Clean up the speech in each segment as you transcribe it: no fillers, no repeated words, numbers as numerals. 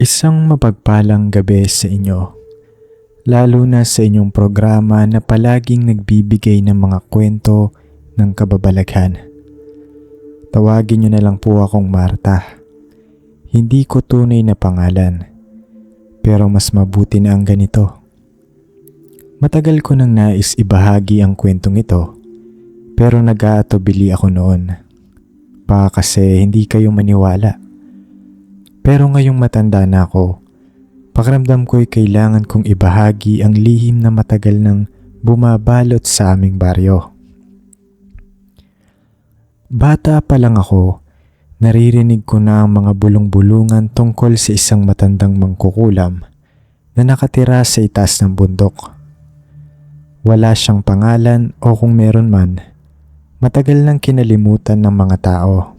Isang mapagpalang gabi sa inyo, lalo na sa inyong programa na palaging nagbibigay ng mga kwento ng kababalaghan. Tawagin niyo na lang po akong Marta. Hindi ko tunay na pangalan, pero mas mabuti na ang ganito. Matagal ko nang nais ibahagi ang kwentong ito, pero nag-aatubili ako noon. Baka kasi hindi kayo maniwala. Pero ngayong matanda na ako, pakiramdam ko'y kailangan kong ibahagi ang lihim na matagal nang bumabalot sa aming baryo. Bata pa lang ako, naririnig ko na ang mga bulong-bulungan tungkol sa isang matandang mangkukulam na nakatira sa itaas ng bundok. Wala siyang pangalan o kung meron man, matagal nang kinalimutan ng mga tao.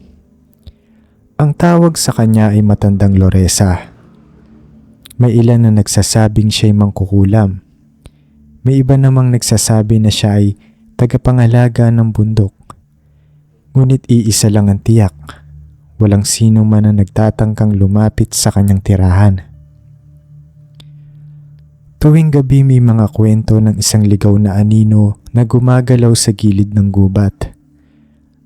Ang tawag sa kanya ay Matandang Loresa. May ilan na nagsasabing siya'y mangkukulam. May iba namang nagsasabi na siya ay tagapangalaga ng bundok. Ngunit iisa lang ang tiyak. Walang sino man na nagtatangkang lumapit sa kanyang tirahan. Tuwing gabi may mga kwento ng isang ligaw na anino na gumagalaw sa gilid ng gubat.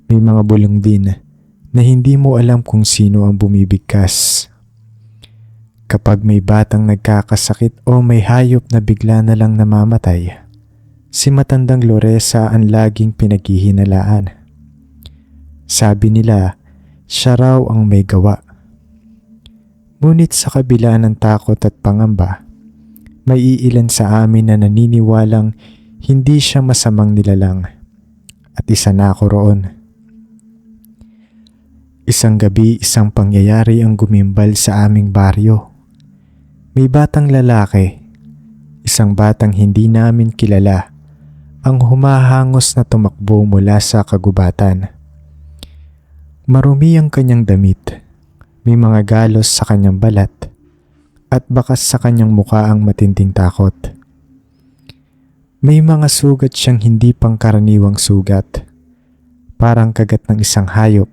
May mga bulong din na hindi mo alam kung sino ang bumibigkas. Kapag may batang nagkakasakit o may hayop na bigla na lang namamatay, si Matandang Loresa ang laging pinaghihinalaan. Sabi nila, siya raw ang may gawa. Ngunit sa kabila ng takot at pangamba, may iilan sa amin na naniniwalang hindi siya masamang nilalang, at isa na ako roon. Isang gabi, isang pangyayari ang gumimbal sa aming baryo. May batang lalaki, isang batang hindi namin kilala, ang humahangos na tumakbo mula sa kagubatan. Marumi ang kanyang damit, may mga galos sa kanyang balat, at bakas sa kanyang mukha ang matinding takot. May mga sugat siyang hindi pangkaraniwang sugat, parang kagat ng isang hayop,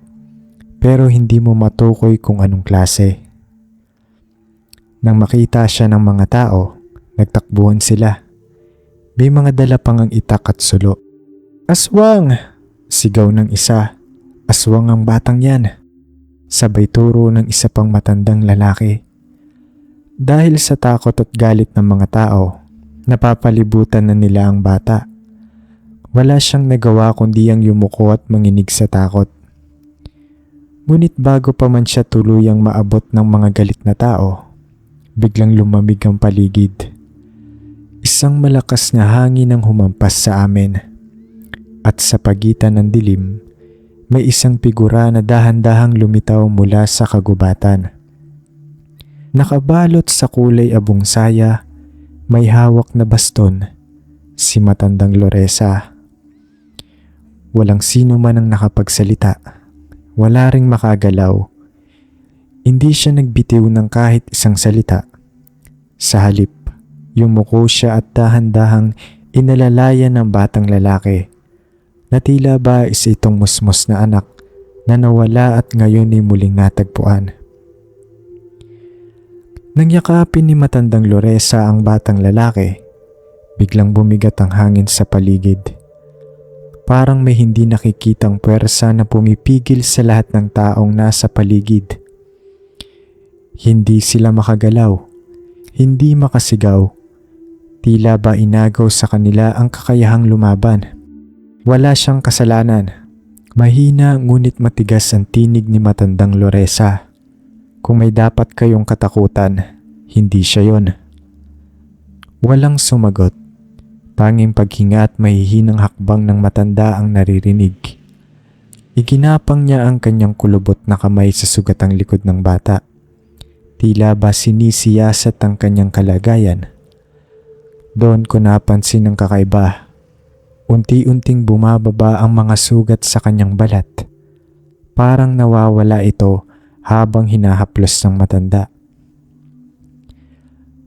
pero hindi mo matukoy kung anong klase. Nang makita siya ng mga tao, nagtakbuhan sila. May mga dala pang ang itak at sulo. "Aswang!" sigaw ng isa. "Aswang ang batang yan!" Sabay turo ng isa pang matandang lalaki. Dahil sa takot at galit ng mga tao, napapalibutan na nila ang bata. Wala siyang nagawa kundi ang yumuko at manginig sa takot. Ngunit bago pa man siya tuluyang maabot ng mga galit na tao, biglang lumamig ang paligid. Isang malakas na hangin ang humampas sa amin. At sa pagitan ng dilim, may isang figura na dahan-dahang lumitaw mula sa kagubatan. Nakabalot sa kulay abong saya, may hawak na baston, si Matandang Loresa. Walang sino man ang nakapagsalita. Wala ring makagalaw. Hindi siya nagbitiw ng kahit isang salita. Sa halip, yumuko siya at dahan-dahang inalalayan ng batang lalaki na tila ba isa itong musmos na anak na nawala at ngayon ay muling natagpuan. Nang yakapin ni Matandang Loresa ang batang lalaki, biglang bumigat ang hangin sa paligid. Parang may hindi nakikitang puwersa na pumipigil sa lahat ng taong nasa paligid. Hindi sila makagalaw, hindi makasigaw. Tila ba inagaw sa kanila ang kakayahang lumaban. Wala siyang kasalanan. Mahina ngunit matigas ang tinig ni Matandang Loresa. Kung may dapat kayong katakutan, hindi siya yon. Walang sumagot. Tanging paghinga at mahihinang hakbang ng matanda ang naririnig. Iginapang niya ang kanyang kulubot na kamay sa sugatang likod ng bata. Tila ba sinisiyasat ang kanyang kalagayan. Doon ko napansin ang kakaiba. Unti-unting bumababa ang mga sugat sa kanyang balat. Parang nawawala ito habang hinahaplos ng matanda.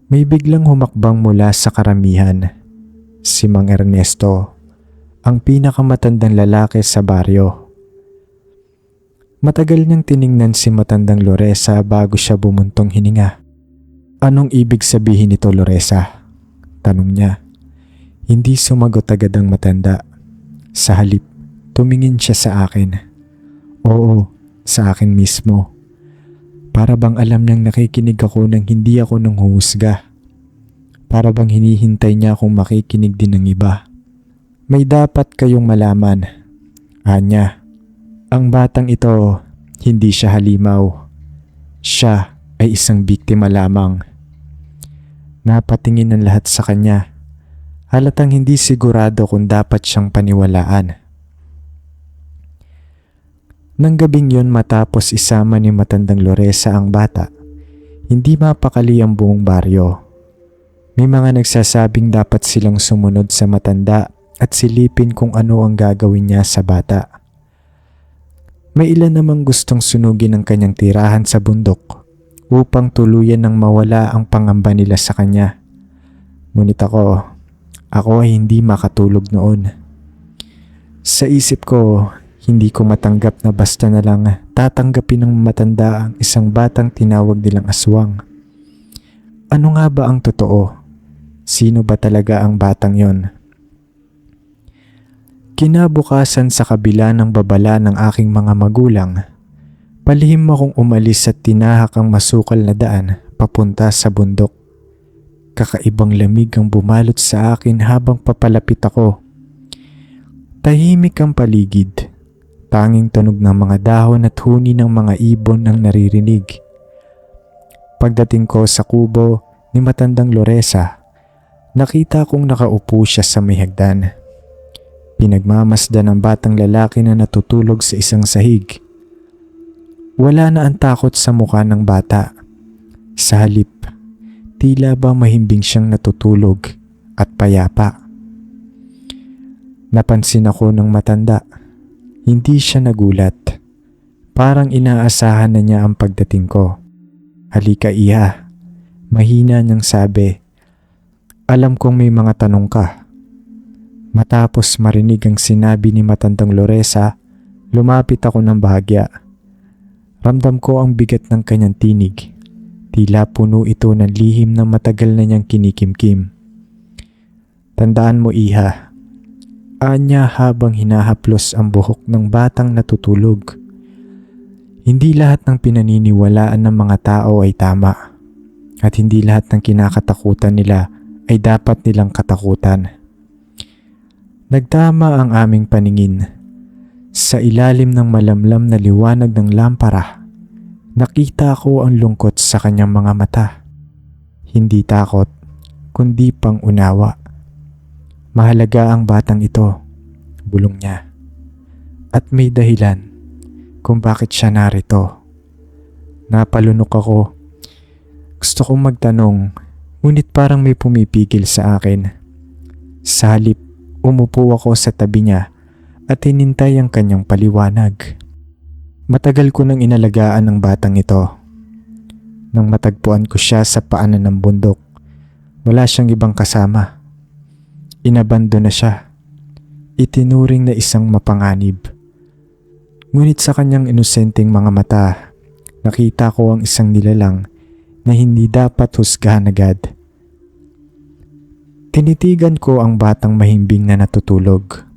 May biglang humakbang mula sa karamihan. Si Mang Ernesto, ang pinakamatandang lalaki sa baryo. Matagal niyang tiningnan si Matandang Loresa bago siya bumuntong hininga. Anong ibig sabihin nito, Loresa? Tanong niya. Hindi sumagot agad ang matanda. Sa halip, tumingin siya sa akin. Oo, sa akin mismo. Para bang alam niyang nakikinig ako nang hindi ako nanghuhusga. Para bang hinihintay niya akong makikinig din ng iba. May dapat kayong malaman. Anya, ang batang ito, hindi siya halimaw. Siya ay isang biktima lamang. Napatingin ang lahat sa kanya. Halatang hindi sigurado kung dapat siyang paniwalaan. Nang gabing yon matapos isama ni matandang Loresa ang bata, hindi mapakali ang buong baryo. May mga nagsasabing dapat silang sumunod sa matanda at silipin kung ano ang gagawin niya sa bata. May ilan namang gustong sunugin ang kanyang tirahan sa bundok upang tuluyan ng mawala ang pangamba nila sa kanya. Ngunit ako ay hindi makatulog noon. Sa isip ko, hindi ko matanggap na basta na lang tatanggapin ng matanda ang isang batang tinawag nilang aswang. Ano nga ba ang totoo? Sino ba talaga ang batang yon? Kinabukasan sa kabila ng babala ng aking mga magulang, palihim akong umalis at tinahak ang masukal na daan papunta sa bundok. Kakaibang lamig ang bumalot sa akin habang papalapit ako. Tahimik ang paligid. Tanging tunog ng mga dahon at huni ng mga ibon ang naririnig. Pagdating ko sa kubo ni matandang Loresa, nakita kong nakaupo siya sa may hagdan. Pinagmamasdan ng batang lalaki na natutulog sa isang sahig. Wala na ang takot sa mukha ng bata. Sa halip, tila ba mahimbing siyang natutulog at payapa. Napansin ako ng matanda. Hindi siya nagulat. Parang inaasahan na niya ang pagdating ko. Halika iha. Mahina niyang sabi. Alam kong may mga tanong ka. Matapos marinig ang sinabi ni matandang Loresa, lumapit ako ng bahagya. Ramdam ko ang bigat ng kanyang tinig. Tila puno ito ng lihim na matagal na niyang kinikimkim. Tandaan mo iha. Anya habang hinahaplos ang buhok ng batang natutulog. Hindi lahat ng pinaniniwalaan ng mga tao ay tama. At hindi lahat ng kinakatakutan nila ay dapat nilang katakutan. Nagtama ang aming paningin. Sa ilalim ng malamlam na liwanag ng lampara, nakita ko ang lungkot sa kanyang mga mata. Hindi takot, kundi pang-unawa. Mahalaga ang batang ito, bulong niya. At may dahilan kung bakit siya narito. Napalunok ako. Gusto kong magtanong, ngunit parang may pumipigil sa akin. Sa halip, umupo ako sa tabi niya at hinintay ang kanyang paliwanag. Matagal ko nang inalagaan ang batang ito. Nang matagpuan ko siya sa paanan ng bundok, wala siyang ibang kasama. Inabando na siya. Itinuring na isang mapanganib. Ngunit sa kanyang inosenteng mga mata, nakita ko ang isang nilalang na hindi dapat husgahan agad. Tinitigan ko ang batang mahimbing na natutulog.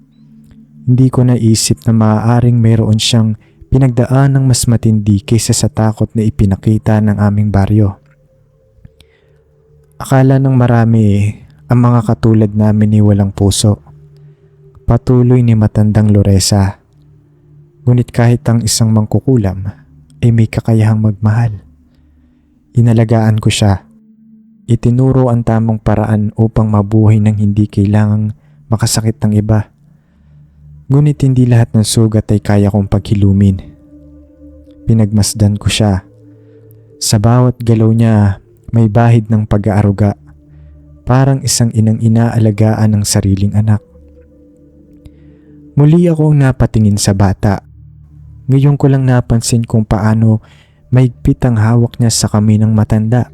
Hindi ko naisip na maaaring mayroon siyang pinagdaan ng mas matindi kaysa sa takot na ipinakita ng aming baryo. Akala ng marami ang mga katulad namin ay walang puso. Patuloy ni matandang Loresa. Ngunit kahit ang isang mangkukulam ay may kakayahang magmahal. Inalagaan ko siya. Itinuro ang tamang paraan upang mabuhay ng hindi kailangang makasakit ng iba. Ngunit hindi lahat ng sugat ay kaya kong paghilumin. Pinagmasdan ko siya. Sa bawat galaw niya may bahid ng pag-aaruga. Parang isang inang inaalagaan ng sariling anak. Muli akong napatingin sa bata. Ngayon ko lang napansin kung paano mahigpit ang hawak niya sa kamay ng matanda.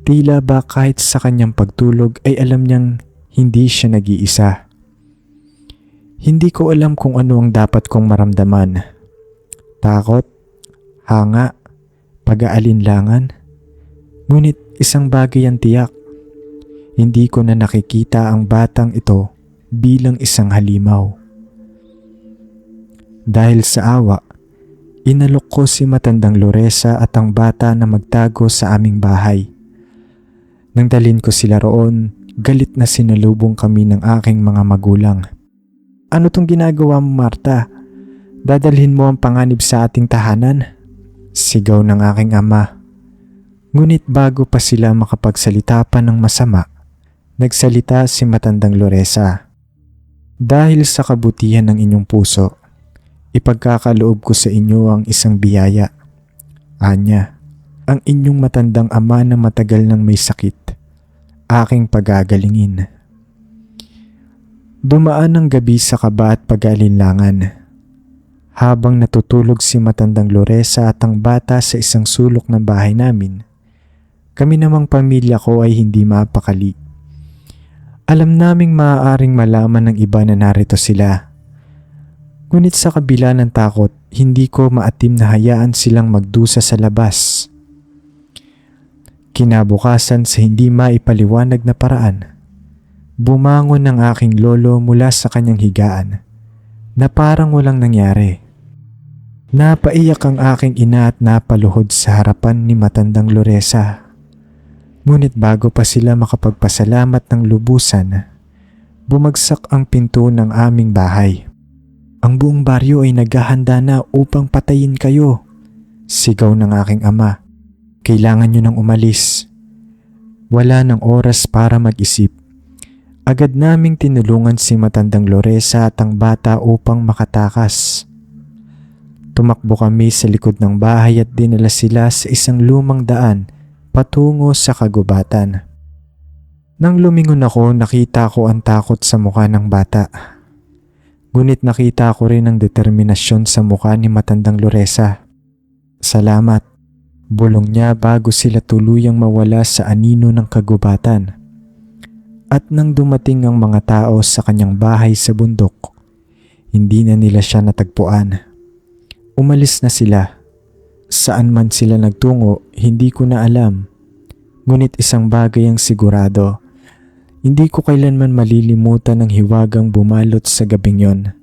Tila ba kahit sa kanyang pagtulog ay alam niyang hindi siya nag-iisa. Hindi ko alam kung ano ang dapat kong maramdaman. Takot, hanga, pag-aalinlangan. Ngunit isang bagay ang tiyak. Hindi ko na nakikita ang batang ito bilang isang halimaw. Dahil sa awa, inalok ko si matandang Loresa at ang bata na magtago sa aming bahay. Nang dalhin ko sila roon, galit na sinalubong kami ng aking mga magulang. "Ano tong ginagawa mo, Marta? Dadalhin mo ang panganib sa ating tahanan?" Sigaw ng aking ama. Ngunit bago pa sila makapagsalita pa ng masama, nagsalita si matandang Loresa. "Dahil sa kabutihan ng inyong puso, ipagkakaloob ko sa inyo ang isang biyaya. Anya, ang inyong matandang ama na matagal nang may sakit, aking pagagalingin." Dumaan ang gabi sa kaba at pag-aalinlangan. Habang natutulog si matandang Loresa at ang bata sa isang sulok ng bahay namin, kami namang pamilya ko ay hindi mapakali. Alam naming maaaring malaman ng iba na narito sila. Ngunit sa kabila ng takot, hindi ko maatim na hayaan silang magdusa sa labas. Kinabukasan sa hindi maipaliwanag na paraan, bumangon ang aking lolo mula sa kanyang higaan na parang walang nangyari. Napaiyak ang aking ina at napaluhod sa harapan ni matandang Loresa. Ngunit bago pa sila makapagpasalamat ng lubusan, bumagsak ang pinto ng aming bahay. "Ang buong baryo ay naghahanda na upang patayin kayo," sigaw ng aking ama. "Kailangan nyo nang umalis." Wala ng oras para mag-isip. Agad naming tinulungan si matandang Loresa at ang bata upang makatakas. Tumakbo kami sa likod ng bahay at dinala sila sa isang lumang daan patungo sa kagubatan. Nang lumingon ako, nakita ko ang takot sa mukha ng bata. Ngunit nakita ko rin ang determinasyon sa mukha ni matandang Loresa. "Salamat," bulong niya bago sila tuluyang mawala sa anino ng kagubatan. At nang dumating ang mga tao sa kanyang bahay sa bundok, hindi na nila siya natagpuan. Umalis na sila. Saan man sila nagtungo, hindi ko na alam. Ngunit isang bagay ang sigurado. Hindi ko kailanman malilimutan ang hiwagang bumalot sa gabing yon.